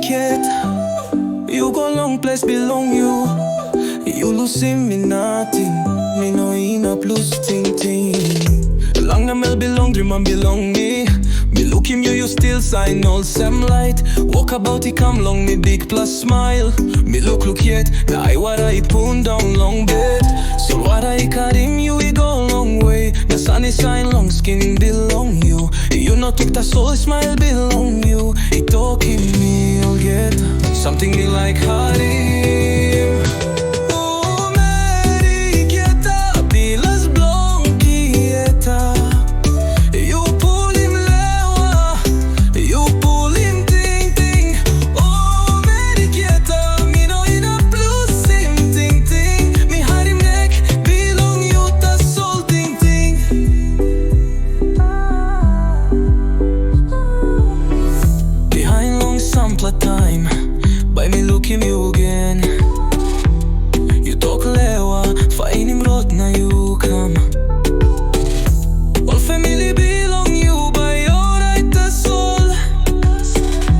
Kieta, you go long place belong you. You losing me nothing, me no in a plus ting ting. Lang na mel belong, dream and belong me. Me look him you still sign all same light. Walk about it come long me big plus smile. Me look yet, na I what I put down long bed. So what I cut him you we go long way. The sun is shine long skin belong you. You not took the soul smile belong you. It talking me I'll get something me like Harim. Oh Meri, Kieta, pilas blong Kieta. You pull him lewa, you pull him ting ting. Oh Meri, Kieta, me no in a plus him ting ting. Me Harim neck belong you the soul ting ting. Behind long sample time, by me look him you again. You talk lewa, fine him rot na you come. All family belong you by your right the soul.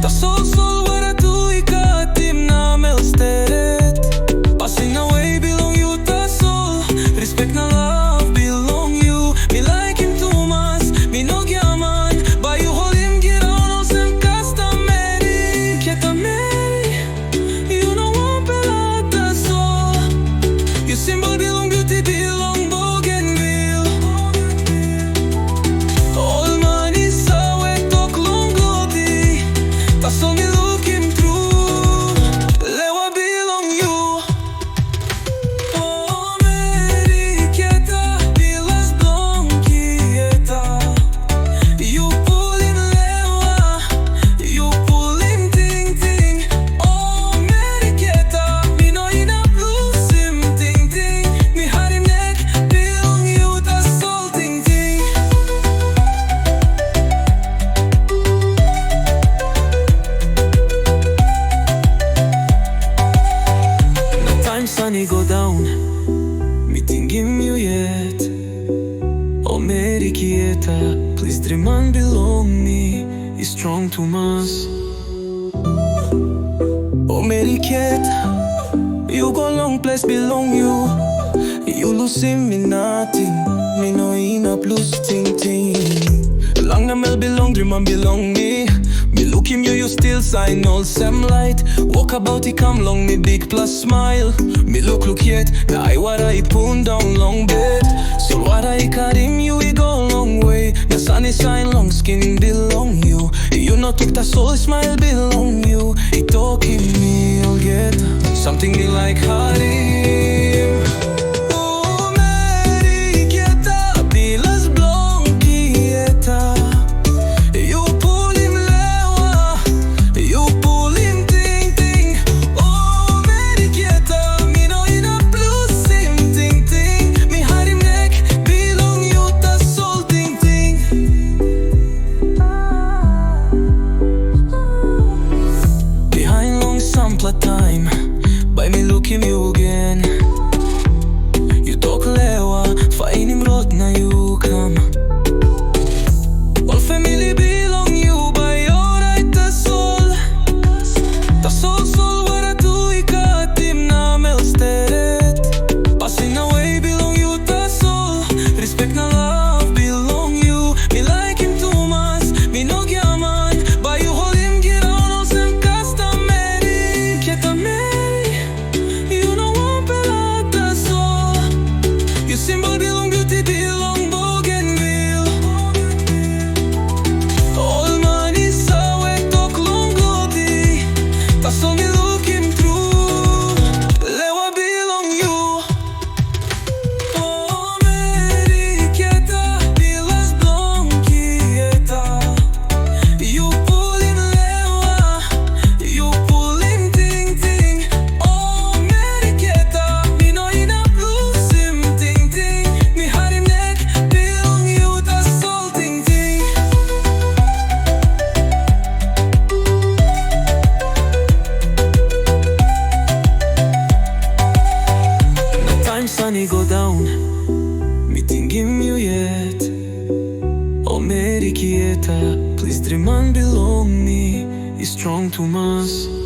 The soul what I do I got him na mel steret. Passing away belong you the soul. Respect na love belong you. Me like him too much, me no gyaman. By you hold him get on all some customary. Kieta Meri, you know one pelot the soul. You symbol belong beauty belong bougainville. All money so we talk long goldie. The soul me look him through. Lewa belong you. Oh Meri, Kieta, pilas blong Kieta. You pull him lewa, you pull him ting ting. Oh Meri, Kieta, me no in a plus him ting ting. Me Harim neck belong you the soul ting ting. No time sunny go down, me think him you yet. Oh Meri, Kieta, please dream and belong me. He's strong too much. Oh Meri, Kieta, you go long place belong you. You losing me nothing, me no in a plus ting ting. Lang na mel belong, dream and belong me. Me look him you still sign all same light. Walk about it come long me big plus smile. Me look yet, na I what I put down long bed. So what I cut him you we go long way. The sun is shine long skin belong you. You not took the soul smile belong you. It talking me I'll get something me like Harim. Oh Meri, Kieta, pilas blong Kieta. You pull him lewa, you pull him ting ting. Oh Meri, Kieta, me no in a plus him ting ting. Me Harim neck belong you the soul ting ting. Behind long sample time, by me look him you again. You talk lewa, fine him rot na you come. All family belong you by your right the soul. The soul what I do I got him na mel steret. Passing away belong you the soul. Respect na love belong you. Me like him too much, me no gyaman. By you hold him get on all some customary. Kieta Meri, you know one pelot the soul. You symbol belong beauty belong bougainville. All money so we talk long goldie. The soul me look him through. Lewa belong you. Oh Meri, Kieta, pilas blong Kieta. You pull him lewa, you pull him ting ting. Oh Meri, Kieta, me no in a plus him ting ting. Me Harim neck belong you the soul ting ting. No time sunny go down, me think him you yet. Oh Meri, Kieta, please dream and belong me. He's strong to mas